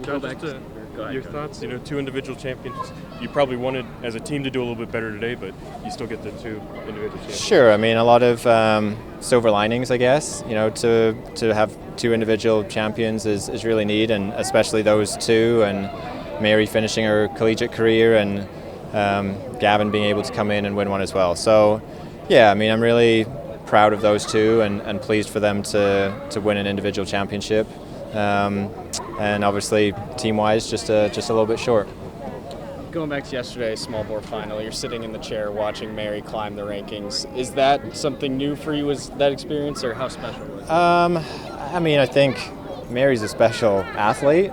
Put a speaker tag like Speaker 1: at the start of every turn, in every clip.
Speaker 1: John,
Speaker 2: Go ahead,
Speaker 1: your thoughts? Two individual champions. You probably wanted as a team to do a little bit better today, but you still get the two individual champions.
Speaker 3: Sure. I mean, a lot of silver linings, I guess. To have two individual champions is really neat, and especially those two, and Mary finishing her collegiate career, and Gavin being able to come in and win one as well. So, yeah, I mean, I'm really proud of those two, and pleased for them to win an individual championship. And obviously, team-wise, just a little bit short.
Speaker 2: Going back to yesterday's small board final, you're sitting in the chair watching Mary climb the rankings. Is that something new for you, was that experience, or how special was it?
Speaker 3: I mean, I think Mary's a special athlete.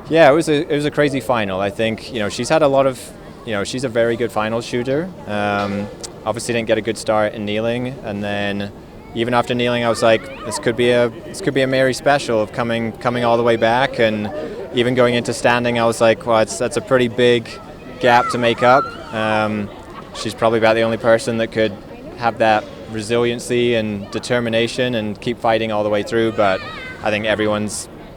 Speaker 3: Yeah, it was a crazy final. I think, she's had a lot of, she's a very good final shooter. Obviously didn't get a good start in kneeling, and then even after kneeling, I was like, this could be a Mary special of coming all the way back, and even going into standing, I was like, well, that's a pretty big gap to make up. She's probably about the only person that could have that resiliency and determination and keep fighting all the way through. But I think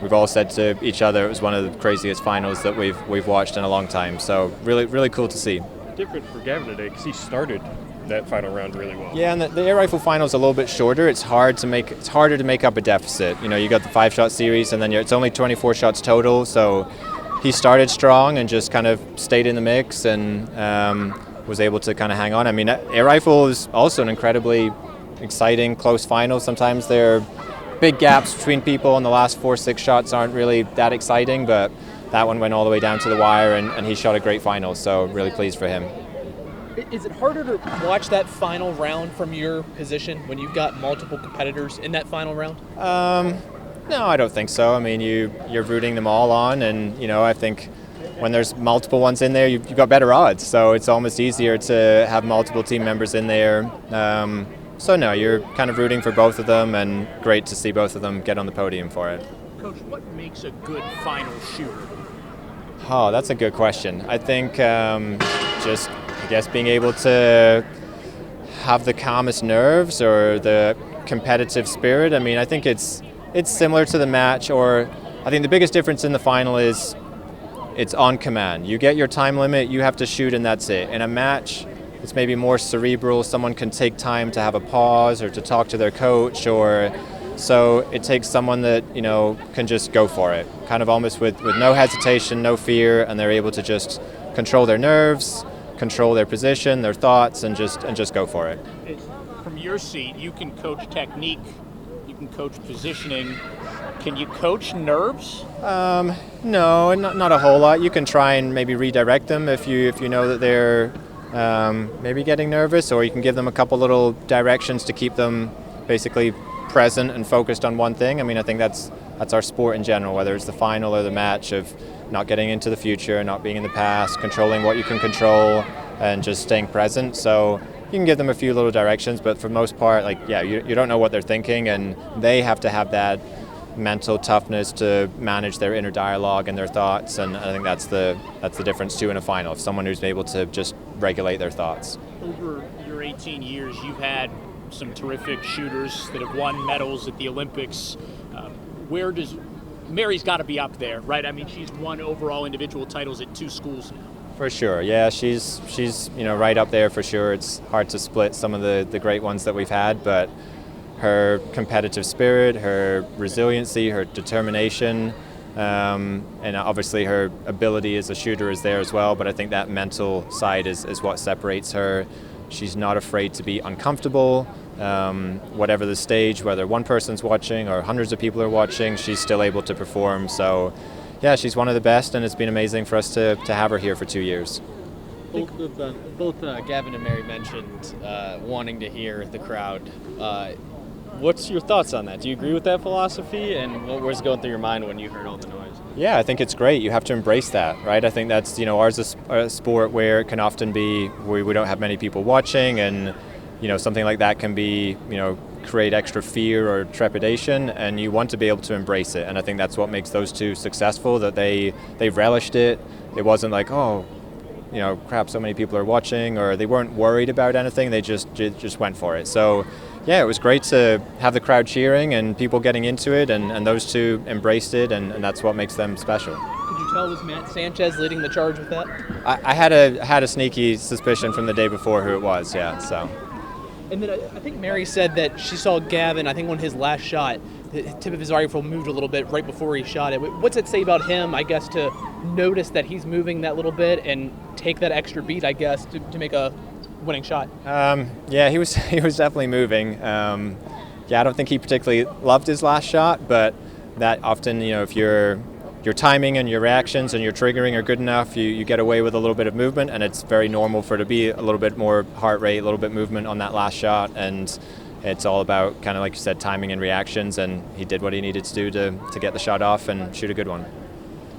Speaker 3: we've all said to each other, it was one of the craziest finals that we've watched in a long time. So really, really cool to see.
Speaker 1: Different for Gavin today because he started that final round really well.
Speaker 3: Yeah, and the air rifle final is a little bit shorter. It's harder to make up a deficit. You got the 5-shot series, and then it's only 24 shots total. So he started strong and just kind of stayed in the mix, and was able to kind of hang on. I mean, air rifle is also an incredibly exciting, close final. Sometimes there are big gaps between people, and the last 4-6 shots aren't really that exciting, but that one went all the way down to the wire, and he shot a great final. So really pleased for him.
Speaker 4: Is it harder to watch that final round from your position when you've got multiple competitors in that final round?
Speaker 3: No, I don't think so. I mean, you're rooting them all on, and I think when there's multiple ones in there, you've got better odds. So it's almost easier to have multiple team members in there. So no, you're kind of rooting for both of them, and great to see both of them get on the podium for it.
Speaker 5: Coach, what makes a good final shooter?
Speaker 3: Oh, that's a good question. I think just, I guess, being able to have the calmest nerves or the competitive spirit. I mean, I think it's similar to the match, or I think the biggest difference in the final is it's on command. You get your time limit, you have to shoot, and that's it. In a match, it's maybe more cerebral. Someone can take time to have a pause or to talk to their coach, so it takes someone that can just go for it, kind of almost with no hesitation, no fear, and they're able to just control their nerves, control their position, their thoughts, and just go for it.
Speaker 5: From your seat, you can coach technique, you can coach positioning. Can you coach nerves?
Speaker 3: No, not a whole lot. You can try and maybe redirect them if you know that they're maybe getting nervous, or you can give them a couple little directions to keep them basically present and focused on one thing. I mean, I think that's our sport in general, whether it's the final or the match, of not getting into the future, not being in the past, controlling what you can control, and just staying present. So you can give them a few little directions, but for the most part, you don't know what they're thinking, and they have to have that mental toughness to manage their inner dialogue and their thoughts, and I think that's the difference too in a final, of someone who's able to just regulate their thoughts.
Speaker 5: Over your 18 years, you've had some terrific shooters that have won medals at the Olympics. Mary's got to be up there, right? I mean, she's won overall individual titles at 2 schools now.
Speaker 3: For sure, yeah, she's right up there for sure. It's hard to split some of the great ones that we've had, but her competitive spirit, her resiliency, her determination, and obviously her ability as a shooter is there as well, but I think that mental side is what separates her. She's not afraid to be uncomfortable. Whatever the stage, whether one person's watching or hundreds of people are watching, she's still able to perform. So yeah, she's one of the best, and it's been amazing for us to have her here for 2 years.
Speaker 2: Both Gavin and Mary mentioned wanting to hear the crowd. What's your thoughts on that? Do you agree with that philosophy, and what was going through your mind when you heard all the noise?
Speaker 3: Yeah, I think it's great. You have to embrace that, right? I think that's, ours is a sport where it can often be, we don't have many people watching, and something like that can be, create extra fear or trepidation, and you want to be able to embrace it. And I think that's what makes those two successful, that they relished it. It wasn't like, oh, crap, so many people are watching, or they weren't worried about anything. They just went for it. So yeah, it was great to have the crowd cheering and people getting into it, and those two embraced it, and that's what makes them special.
Speaker 4: Could you tell it was Matt Sanchez leading the charge with that?
Speaker 3: I had a sneaky suspicion from the day before who it was, yeah. So.
Speaker 4: And then I think Mary said that she saw Gavin, I think on his last shot, the tip of his rifle moved a little bit right before he shot it. What's it say about him, I guess, to notice that he's moving that little bit and take that extra beat, I guess, to make a winning shot?
Speaker 3: Yeah, he was definitely moving. Yeah, I don't think he particularly loved his last shot, but that often, if your timing and your reactions and your triggering are good enough, you get away with a little bit of movement, and it's very normal for it to be a little bit more heart rate, a little bit movement on that last shot, and it's all about, kind of like you said, timing and reactions, and he did what he needed to do to get the shot off and shoot a good one.